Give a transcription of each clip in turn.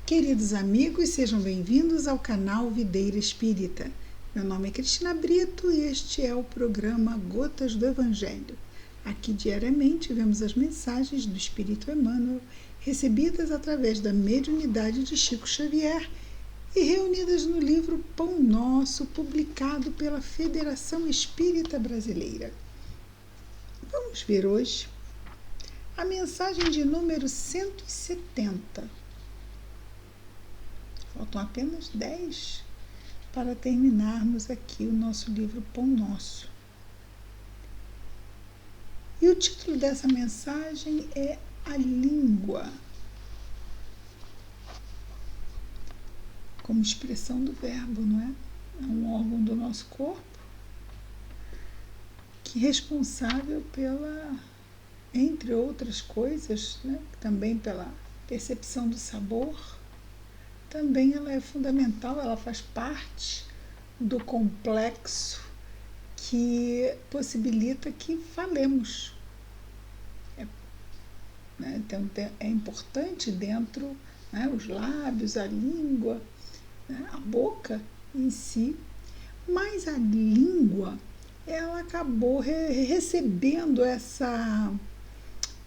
Queridos amigos, sejam bem-vindos ao canal Videira Espírita. Meu nome é Cristina Brito e este é o programa Gotas do Evangelho. Aqui diariamente vemos as mensagens do Espírito Emmanuel recebidas através da mediunidade de Chico Xavier e reunidas no livro Pão Nosso, publicado pela Federação Espírita Brasileira. Vamos ver hoje a mensagem de número 170. Faltam apenas 10 para terminarmos aqui o nosso livro Pão Nosso. E o título dessa mensagem é A Língua, como expressão do verbo, não é? É um órgão do nosso corpo que é responsável pela, entre outras coisas, né, também pela percepção do sabor. Também ela é fundamental, ela faz parte do complexo que possibilita que falemos. Então, é importante dentro, né, os lábios, a língua, né, a boca em si, mas a língua, ela acabou recebendo essa,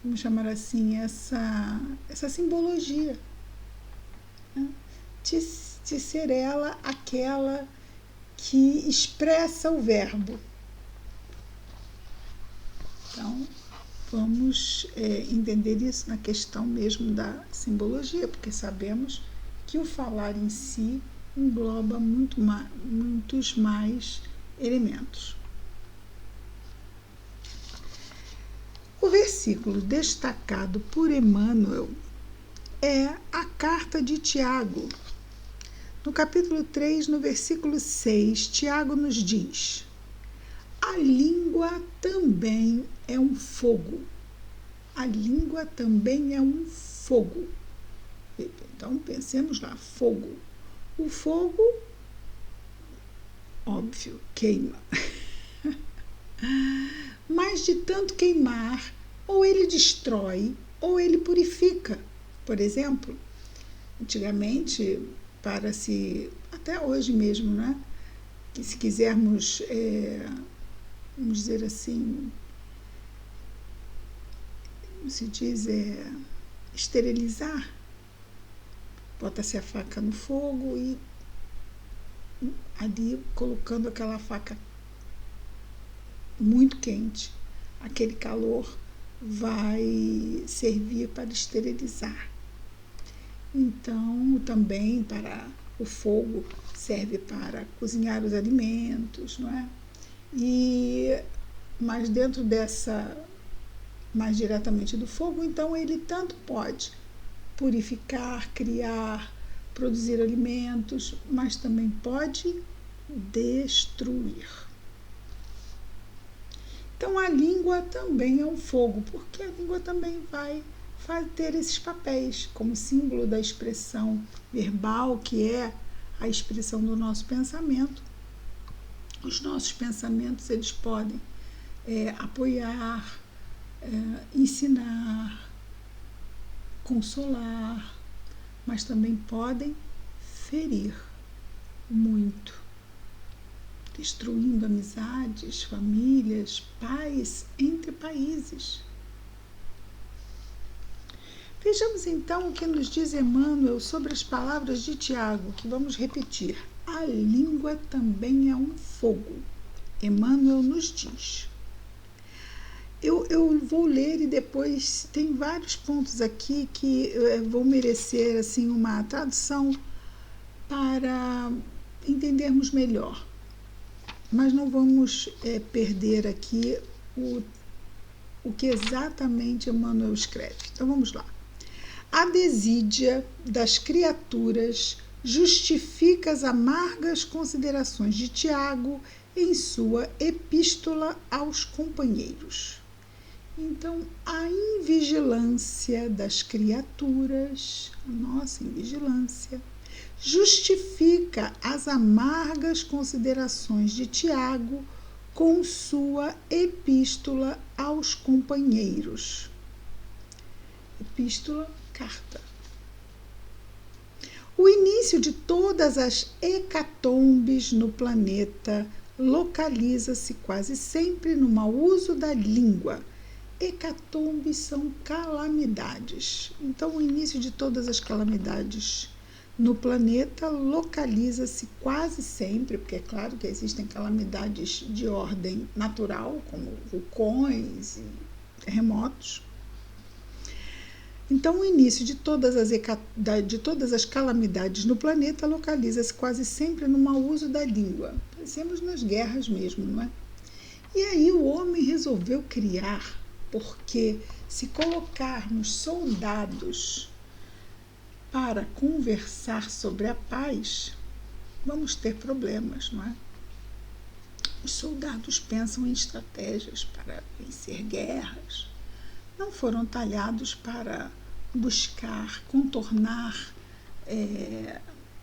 vamos chamar assim, essa simbologia, né? De ser ela aquela que expressa o verbo. Então, vamos entender isso na questão mesmo da simbologia, porque sabemos que o falar em si engloba muitos mais elementos. O versículo destacado por Emmanuel é a carta de Tiago. No capítulo 3, no versículo 6, Tiago nos diz: a língua também é um fogo. A língua também é um fogo. Então, pensemos lá, fogo. O fogo, óbvio, queima. Mas de tanto queimar, ou ele destrói, ou ele purifica. Por exemplo, antigamente, até hoje mesmo, né? Que se quisermos, vamos dizer assim, como se diz, esterilizar, bota-se a faca no fogo e ali colocando aquela faca muito quente, aquele calor vai servir para esterilizar. Então, também o fogo serve para cozinhar os alimentos, não é? Mas dentro mais diretamente do fogo, então ele tanto pode purificar, criar, produzir alimentos, mas também pode destruir. Então, a língua também é um fogo, porque a língua também vai ter esses papéis como símbolo da expressão verbal, que é a expressão do nosso pensamento. Os nossos pensamentos, eles podem apoiar, ensinar, consolar, mas também podem ferir muito, destruindo amizades, famílias, paz entre países. Vejamos então o que nos diz Emmanuel sobre as palavras de Tiago, que vamos repetir. A língua também é um fogo. Emmanuel nos diz. Eu vou ler e depois tem vários pontos aqui que vão merecer assim, uma tradução para entendermos melhor. Mas não vamos perder aqui o que exatamente Emmanuel escreve. Então vamos lá. A desídia das criaturas justifica as amargas considerações de Tiago em sua epístola aos companheiros. Então, a invigilância das criaturas, a nossa invigilância, justifica as amargas considerações de Tiago com sua epístola aos companheiros. Epístola, carta. O início de todas as hecatombes no planeta localiza-se quase sempre no mau uso da língua. Hecatombes são calamidades. Então, o início de todas as calamidades no planeta localiza-se quase sempre, porque é claro que existem calamidades de ordem natural, como vulcões e terremotos. Então, o início de todas as calamidades no planeta localiza-se quase sempre no mau uso da língua. Pensemos nas guerras mesmo, não é? E aí o homem resolveu criar, porque se colocarmos soldados para conversar sobre a paz, vamos ter problemas, não é? Os soldados pensam em estratégias para vencer guerras, não foram talhados para buscar, contornar,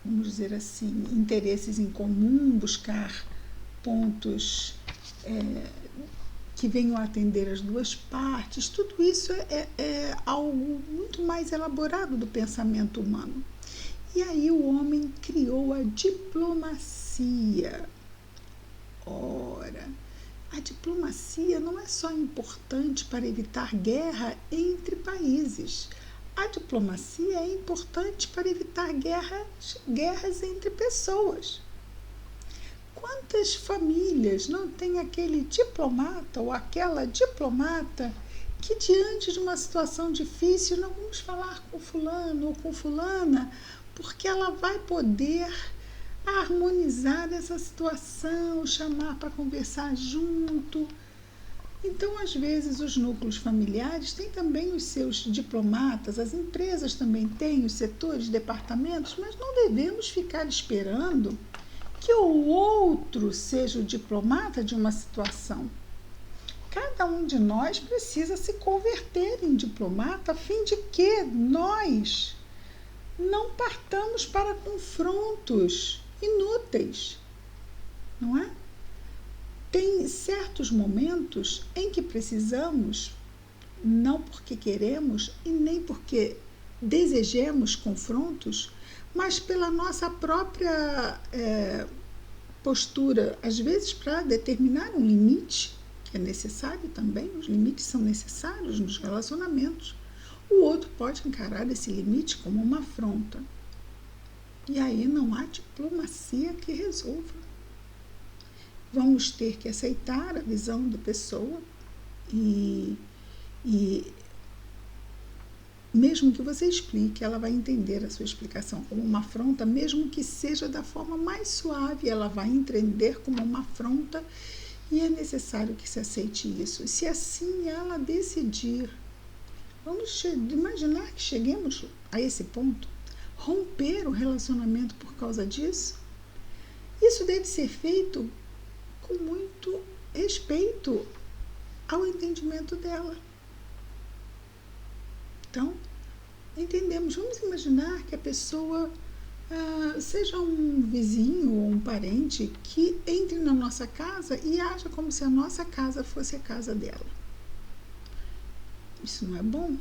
vamos dizer assim, interesses em comum, buscar pontos que venham a atender as duas partes. Tudo isso é algo muito mais elaborado do pensamento humano. E aí o homem criou a diplomacia. Ora, a diplomacia não é só importante para evitar guerra entre países. A diplomacia é importante para evitar guerras entre pessoas. Quantas famílias não tem aquele diplomata ou aquela diplomata que, diante de uma situação difícil, não vamos falar com fulano ou com fulana, porque ela vai poder harmonizar essa situação, chamar para conversar junto. Então, às vezes, os núcleos familiares têm também os seus diplomatas, as empresas também têm os setores, departamentos, mas não devemos ficar esperando que o outro seja o diplomata de uma situação. Cada um de nós precisa se converter em diplomata a fim de que nós não partamos para confrontos inúteis, não é? Tem certos momentos em que precisamos, não porque queremos e nem porque desejemos confrontos, mas pela nossa própria postura, às vezes para determinar um limite, que é necessário também, os limites são necessários nos relacionamentos. O outro pode encarar esse limite como uma afronta. E aí não há diplomacia que resolva. Vamos ter que aceitar a visão da pessoa e mesmo que você explique, ela vai entender a sua explicação como uma afronta, mesmo que seja da forma mais suave, ela vai entender como uma afronta e é necessário que se aceite isso. Se assim ela decidir, vamos imaginar que cheguemos a esse ponto, romper o relacionamento por causa disso, isso deve ser feito com muito respeito ao entendimento dela. Então, entendemos, vamos imaginar que a pessoa seja um vizinho ou um parente que entre na nossa casa e aja como se a nossa casa fosse a casa dela. Isso não é bom.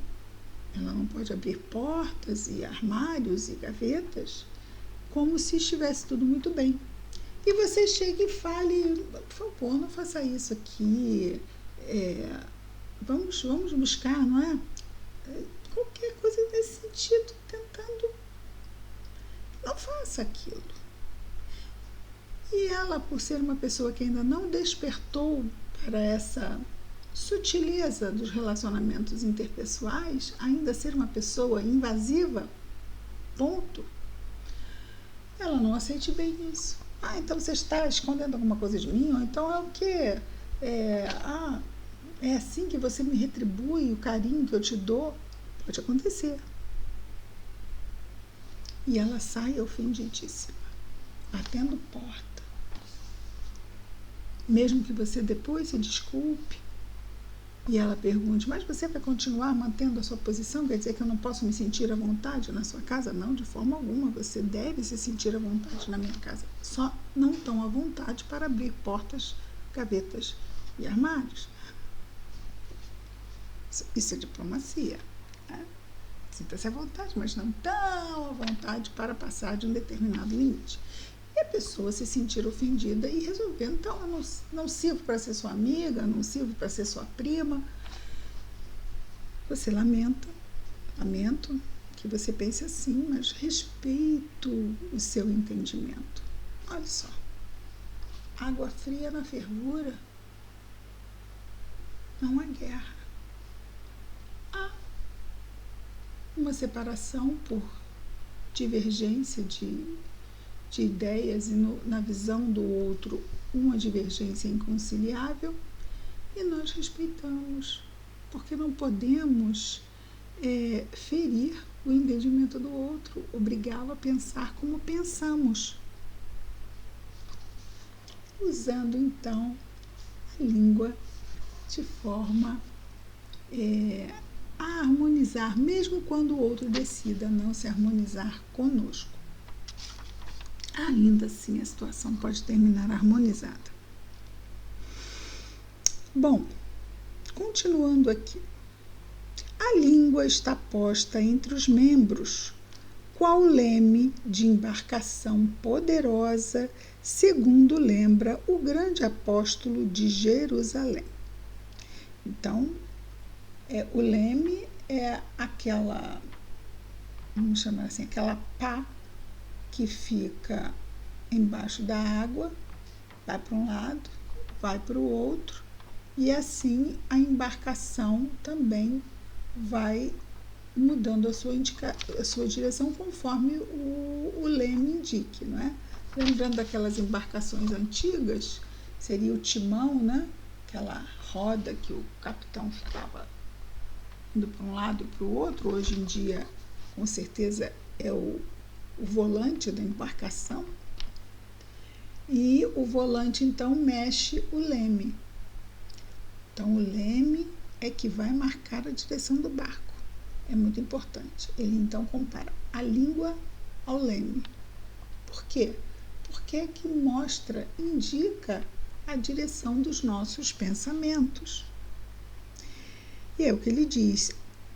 Ela não pode abrir portas e armários e gavetas como se estivesse tudo muito bem. E você chega e fale, por favor, não faça isso aqui, vamos buscar, não é? Qualquer coisa nesse sentido, tentando, não faça aquilo. E ela, por ser uma pessoa que ainda não despertou para essa sutileza dos relacionamentos interpessoais, ainda ser uma pessoa invasiva, ponto, ela não aceite bem isso. Então você está escondendo alguma coisa de mim? Ou então é o quê? É assim que você me retribui o carinho que eu te dou? Pode acontecer. E ela sai ofendidíssima, batendo porta. Mesmo que você depois se desculpe e ela pergunte, mas você vai continuar mantendo a sua posição? Quer dizer que eu não posso me sentir à vontade na sua casa? Não, de forma alguma. Você deve se sentir à vontade na minha casa. Só não tão à vontade para abrir portas, gavetas e armários. Isso é diplomacia. Né? Sinta-se à vontade, mas não tão à vontade para passar de um determinado limite. E a pessoa se sentir ofendida e resolver, então, eu não sirvo para ser sua amiga, não sirvo para ser sua prima. Você lamento que você pense assim, mas respeito o seu entendimento. Olha só, água fria na fervura, não há guerra. Há uma separação por divergência de ideias e na visão do outro uma divergência inconciliável, e nós respeitamos, porque não podemos ferir o entendimento do outro, obrigá-lo a pensar como pensamos, usando então a língua de forma a harmonizar, mesmo quando o outro decida não se harmonizar conosco. Ainda assim, a situação pode terminar harmonizada. Bom, continuando aqui. A língua está posta entre os membros, qual leme de embarcação poderosa, segundo lembra o grande apóstolo de Jerusalém. Então, o leme é aquela, vamos chamar assim, aquela pá que fica embaixo da água, vai para um lado, vai para o outro, e assim a embarcação também vai mudando a sua direção conforme o leme indique, não é? Lembrando daquelas embarcações antigas, seria o timão, né? Aquela roda que o capitão ficava indo para um lado e para o outro. Hoje em dia, com certeza, é o volante da embarcação, e o volante então mexe o leme. Então o leme é que vai marcar a direção do barco, é muito importante. Ele então compara a língua ao leme. Por quê? Porque é que indica a direção dos nossos pensamentos. E é o que ele diz: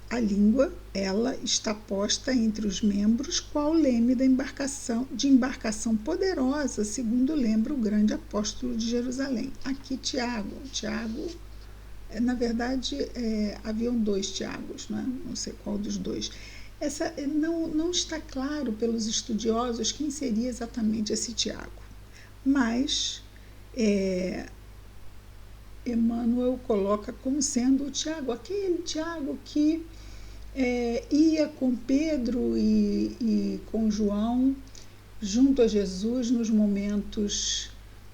a língua, ela está posta entre os membros, qual leme de embarcação poderosa, segundo lembra o grande apóstolo de Jerusalém. Aqui Tiago, na verdade, haviam 2 Tiagos, não sei qual dos 2. Não está claro pelos estudiosos quem seria exatamente esse Tiago, mas Emmanuel coloca como sendo o Tiago, aquele Tiago que ia com Pedro e com João junto a Jesus nos momentos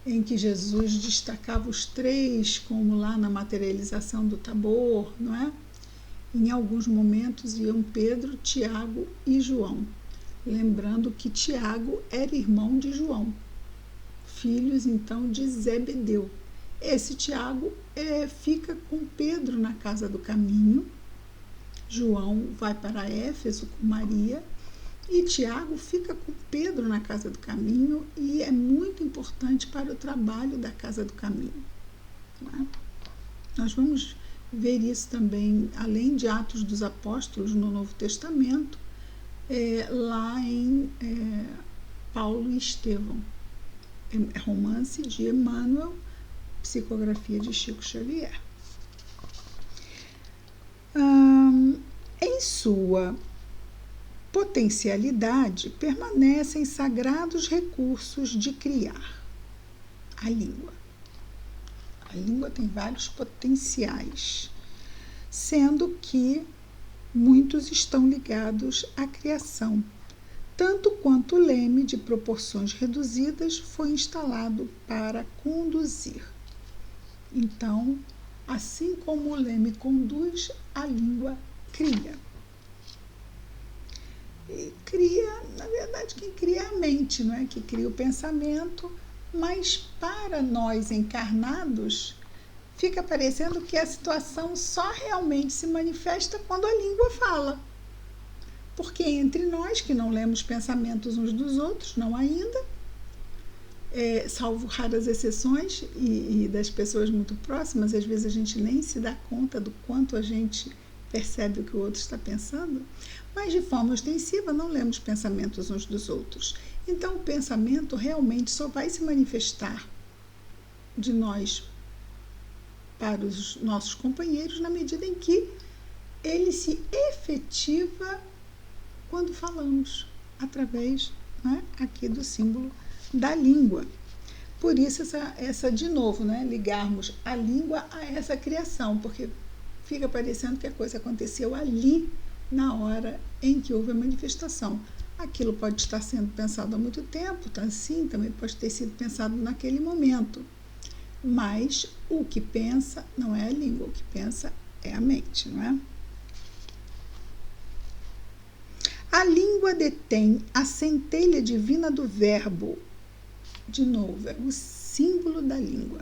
em que Jesus destacava os 3, como lá na materialização do Tabor, não é? Em alguns momentos iam Pedro, Tiago e João, lembrando que Tiago era irmão de João, filhos então de Zebedeu. Esse Tiago fica com Pedro na casa do caminho, João vai para Éfeso com Maria, e Tiago fica com Pedro na casa do caminho, e é muito importante para o trabalho da casa do caminho. Não é? Nós vamos ver isso também, além de Atos dos Apóstolos no Novo Testamento, lá em Paulo e Estevão. Romance de Emmanuel, psicografia de Chico Xavier. Em sua potencialidade permanecem sagrados recursos de criar. A língua. A língua tem vários potenciais, sendo que muitos estão ligados à criação, tanto quanto o leme de proporções reduzidas foi instalado para conduzir. Então, assim como o leme conduz, a língua cria. E cria, na verdade, quem cria é a mente, não é? Que cria o pensamento, mas para nós encarnados, fica parecendo que a situação só realmente se manifesta quando a língua fala. Porque entre nós, que não lemos pensamentos uns dos outros, não ainda, salvo raras exceções e das pessoas muito próximas, às vezes a gente nem se dá conta do quanto a gente percebe o que o outro está pensando, mas de forma ostensiva não lemos pensamentos uns dos outros. Então, o pensamento realmente só vai se manifestar de nós para os nossos companheiros na medida em que ele se efetiva quando falamos, através, né, aqui do símbolo da língua. Por isso, de novo, né, ligarmos a língua a essa criação, porque fica parecendo que a coisa aconteceu ali, na hora em que houve a manifestação. Aquilo pode estar sendo pensado há muito tempo, tá assim, também pode ter sido pensado naquele momento. Mas o que pensa não é a língua, o que pensa é a mente, não é? A língua detém a centelha divina do verbo. De novo, é o símbolo da língua.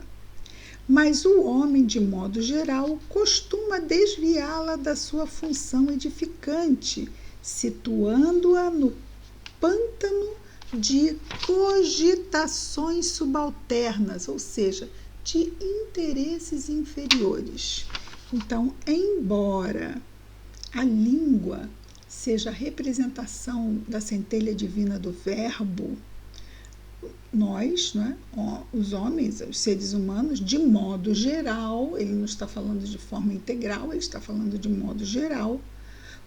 Mas o homem, de modo geral, costuma desviá-la da sua função edificante, situando-a no pântano de cogitações subalternas, ou seja, de interesses inferiores. Então, embora a língua seja a representação da centelha divina do verbo, nós, né, os homens, os seres humanos, de modo geral, ele não está falando de forma integral, ele está falando de modo geral,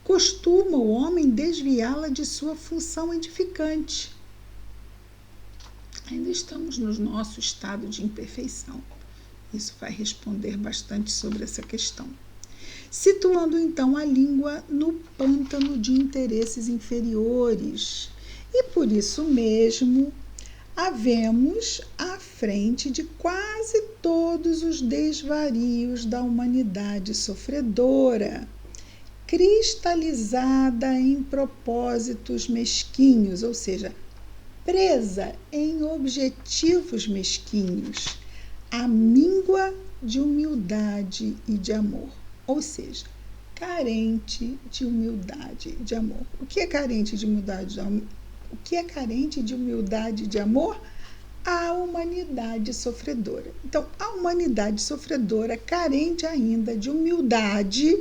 costuma o homem desviá-la de sua função edificante. Ainda estamos no nosso estado de imperfeição. Isso vai responder bastante sobre essa questão. Situando então a língua no pântano de interesses inferiores. E por isso mesmo, havemos à frente de quase todos os desvarios da humanidade sofredora, cristalizada em propósitos mesquinhos, ou seja, presa em objetivos mesquinhos, a míngua de humildade e de amor, ou seja, carente de humildade e de amor. O que é carente de humildade de amor? O que é carente de humildade e de amor? A humanidade sofredora. Então, a humanidade sofredora, carente ainda de humildade,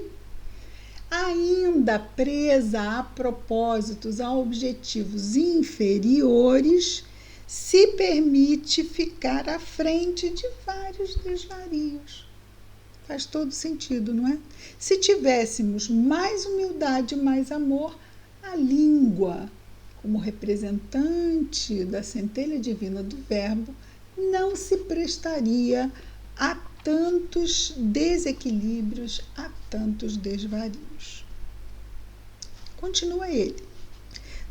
ainda presa a propósitos, a objetivos inferiores, se permite ficar à frente de vários desvarios. Faz todo sentido, não é? Se tivéssemos mais humildade, mais amor, a língua, como representante da centelha divina do verbo, não se prestaria a tantos desequilíbrios, a tantos desvarios. Continua ele.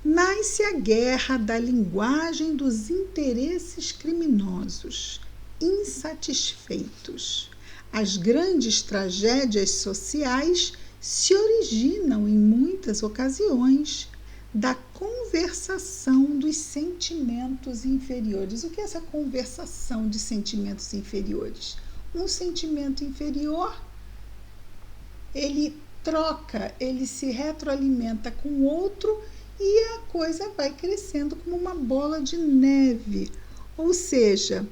Nasce a guerra da linguagem dos interesses criminosos, insatisfeitos. As grandes tragédias sociais se originam, em muitas ocasiões, da conversação dos sentimentos inferiores. O que é essa conversação de sentimentos inferiores? Um sentimento inferior, ele troca, ele se retroalimenta com o outro e a coisa vai crescendo como uma bola de neve. Ou seja,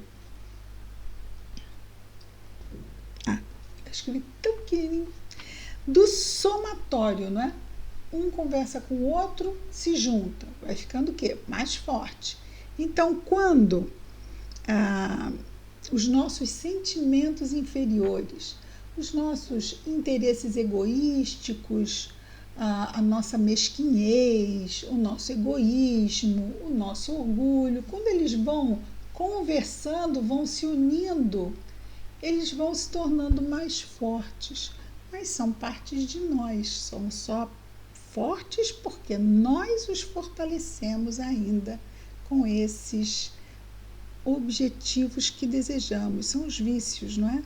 escrevi tão pequenininho, do somatório, não é? Um conversa com o outro, se junta, vai ficando o quê? Mais forte. Então, quando os nossos sentimentos inferiores, os nossos interesses egoísticos, a nossa mesquinhez, o nosso egoísmo, o nosso orgulho, quando eles vão conversando, vão se unindo, eles vão se tornando mais fortes, mas são partes de nós, somos só fortes porque nós os fortalecemos ainda com esses objetivos que desejamos. São os vícios, não é?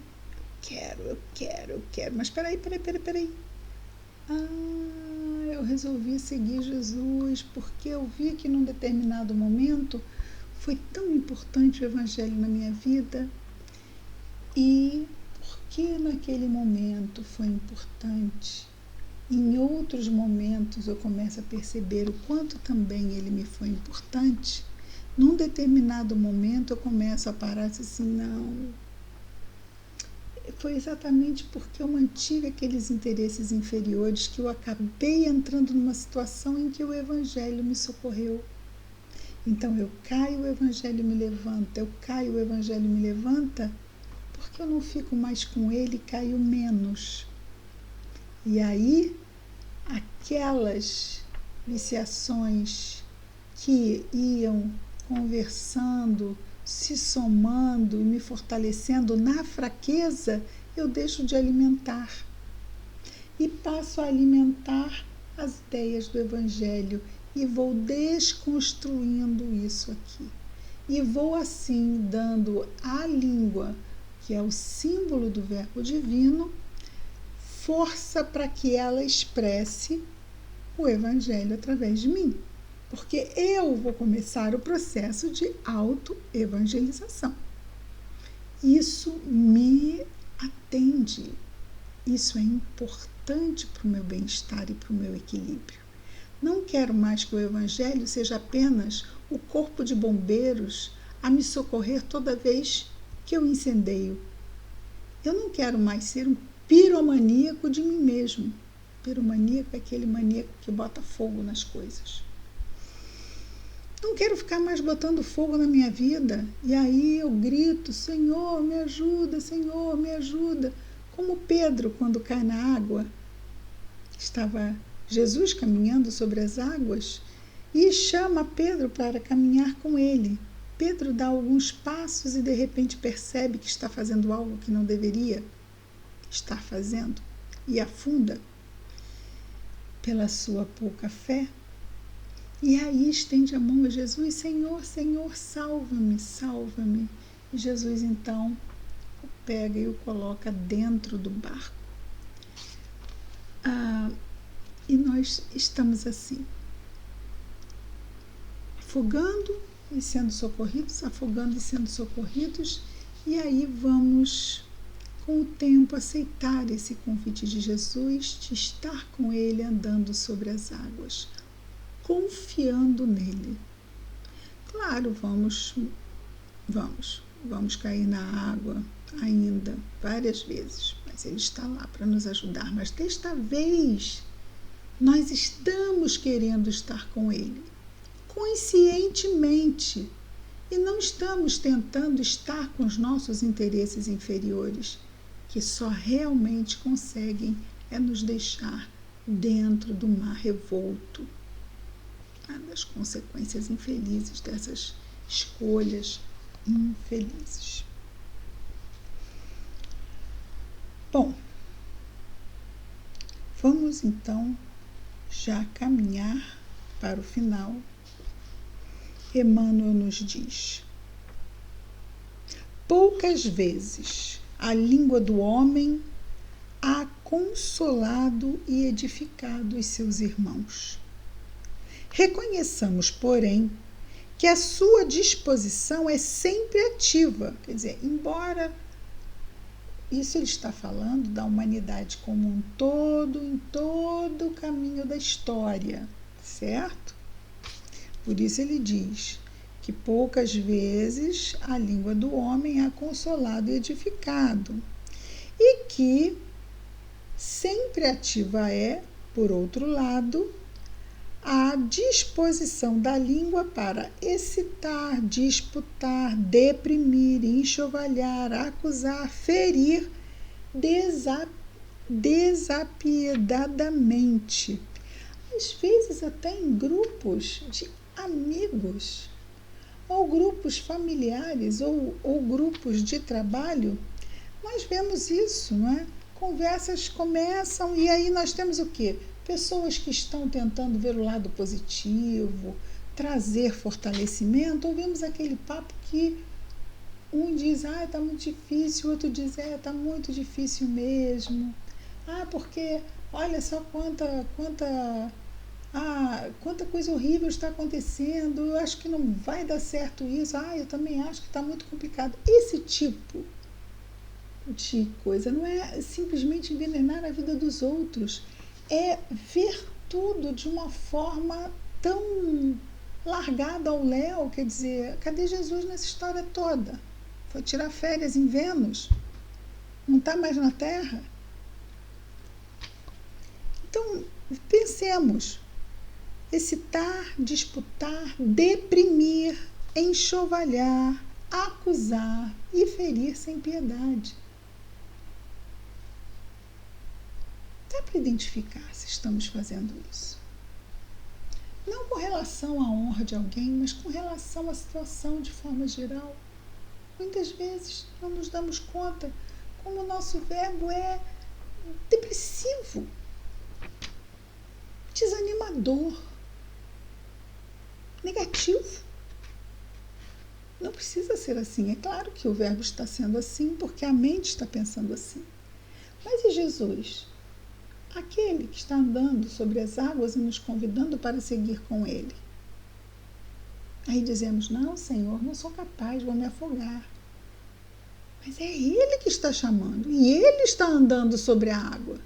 Eu quero. Mas peraí. Eu resolvi seguir Jesus porque eu vi que num determinado momento foi tão importante o Evangelho na minha vida. E porque naquele momento foi importante, em outros momentos eu começo a perceber o quanto também ele me foi importante. Num determinado momento eu começo a parar assim, não, foi exatamente porque eu mantive aqueles interesses inferiores que eu acabei entrando numa situação em que o Evangelho me socorreu. Então eu caio, o Evangelho me levanta, eu caio, o Evangelho me levanta, porque eu não fico mais com ele e caio menos. E aí, aquelas viciações que iam conversando, se somando e me fortalecendo na fraqueza, eu deixo de alimentar. E passo a alimentar as ideias do Evangelho e vou desconstruindo isso aqui. E vou assim dando à língua, que é o símbolo do Verbo Divino, força para que ela expresse o Evangelho através de mim. Porque eu vou começar o processo de auto-evangelização. Isso me atende. Isso é importante para o meu bem-estar e para o meu equilíbrio. Não quero mais que o Evangelho seja apenas o corpo de bombeiros a me socorrer toda vez que eu incendeio. Eu não quero mais ser um piromaníaco de mim mesmo. Piromaníaco é aquele maníaco que bota fogo nas coisas. Não quero ficar mais botando fogo na minha vida. E aí eu grito, Senhor, me ajuda, Senhor, me ajuda. Como Pedro, quando cai na água, estava Jesus caminhando sobre as águas e chama Pedro para caminhar com ele. Pedro dá alguns passos e de repente percebe que está fazendo algo que não deveria estar fazendo e afunda pela sua pouca fé. E aí estende a mão a Jesus, Senhor, Senhor, salva-me, salva-me. E Jesus então o pega e o coloca dentro do barco. E nós estamos assim, afogando e sendo socorridos, afogando e sendo socorridos, e aí vamos, com o tempo, aceitar esse convite de Jesus, de estar com Ele andando sobre as águas, confiando nele. Claro, vamos cair na água ainda várias vezes, mas Ele está lá para nos ajudar. Mas desta vez, nós estamos querendo estar com Ele, conscientemente, e não estamos tentando estar com os nossos interesses inferiores, que só realmente conseguem nos deixar dentro do mar revolto, das consequências infelizes dessas escolhas infelizes. Bom, vamos então já caminhar para o final. Emmanuel nos diz: poucas vezes a língua do homem há consolado e edificado os seus irmãos. Reconheçamos, porém, que a sua disposição é sempre ativa. Quer dizer, embora isso ele está falando da humanidade como um todo, em todo o caminho da história, certo? Por isso ele diz que poucas vezes a língua do homem é consolado e edificado, e que sempre ativa é, por outro lado, a disposição da língua para excitar, disputar, deprimir, enxovalhar, acusar, ferir desapiedadamente. Às vezes até em grupos de amigos, ou grupos familiares, ou grupos de trabalho, nós vemos isso, não é? Conversas começam e aí nós temos o quê? Pessoas que estão tentando ver o lado positivo, trazer fortalecimento. Ouvimos aquele papo que um diz, está muito difícil, o outro diz, está muito difícil mesmo. Porque olha só quanta coisa horrível está acontecendo, eu acho que não vai dar certo isso, eu também acho que está muito complicado. Esse tipo de coisa não é simplesmente envenenar a vida dos outros, é ver tudo de uma forma tão largada ao léu. Quer dizer, cadê Jesus nessa história toda? Foi tirar férias em Vênus? Não está mais na terra? Então, pensemos. Excitar, disputar, deprimir, enxovalhar, acusar e ferir sem piedade. Dá para identificar se estamos fazendo isso. Não com relação à honra de alguém, mas com relação à situação de forma geral. Muitas vezes não nos damos conta como o nosso verbo é depressivo, desanimador, negativo. Não precisa ser assim. É claro que o verbo está sendo assim porque a mente está pensando assim. Mas e Jesus? Aquele que está andando sobre as águas e nos convidando para seguir com Ele. Aí dizemos, não, Senhor, não sou capaz, vou me afogar. Mas é Ele que está chamando e Ele está andando sobre a água.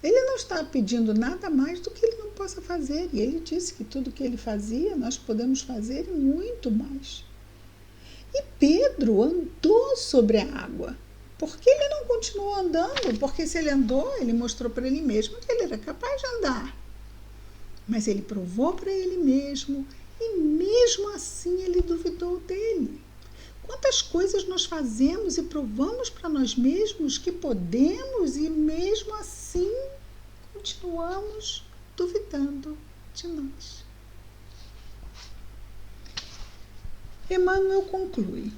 Ele não está pedindo nada mais do que Ele não possa fazer. E Ele disse que tudo que Ele fazia, nós podemos fazer e muito mais. E Pedro andou sobre a água. Por que ele não continuou andando? Porque se ele andou, ele mostrou para ele mesmo que ele era capaz de andar. Mas ele provou para ele mesmo e mesmo assim ele duvidou dele. Quantas coisas nós fazemos e provamos para nós mesmos que podemos e mesmo assim continuamos duvidando de nós. Emmanuel conclui.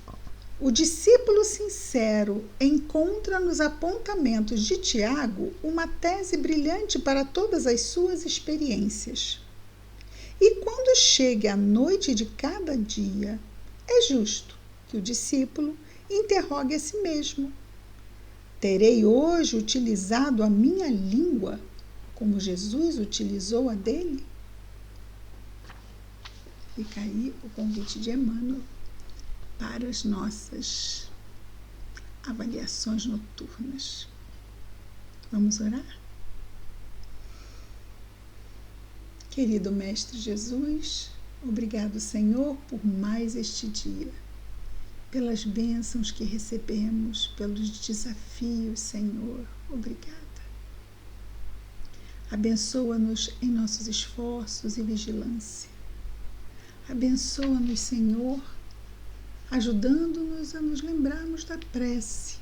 O discípulo sincero encontra nos apontamentos de Tiago uma tese brilhante para todas as suas experiências. E quando chegue a noite de cada dia, é justo que o discípulo interrogue a si mesmo. Terei hoje utilizado a minha língua como Jesus utilizou a dele? Fica aí o convite de Emmanuel para as nossas avaliações noturnas. Vamos orar? Querido Mestre Jesus, obrigado, Senhor, por mais este dia, pelas bênçãos que recebemos, pelos desafios, Senhor. Obrigada. Abençoa-nos em nossos esforços e vigilância. Abençoa-nos, Senhor, ajudando-nos a nos lembrarmos da prece.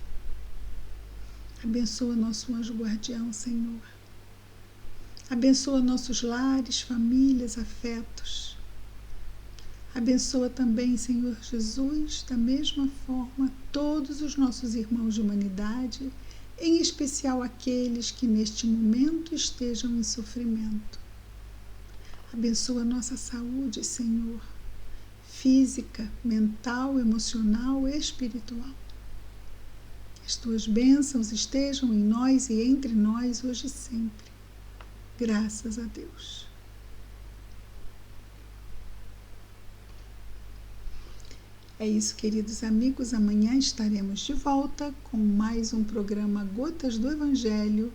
Abençoa nosso anjo guardião, Senhor. Abençoa nossos lares, famílias, afetos. Abençoa também, Senhor Jesus, da mesma forma, todos os nossos irmãos de humanidade, em especial aqueles que neste momento estejam em sofrimento. Abençoa nossa saúde, Senhor, física, mental, emocional e espiritual. As tuas bênçãos estejam em nós e entre nós hoje e sempre. Graças a Deus. É isso, queridos amigos. Amanhã estaremos de volta com mais um programa Gotas do Evangelho.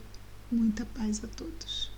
Muita paz a todos.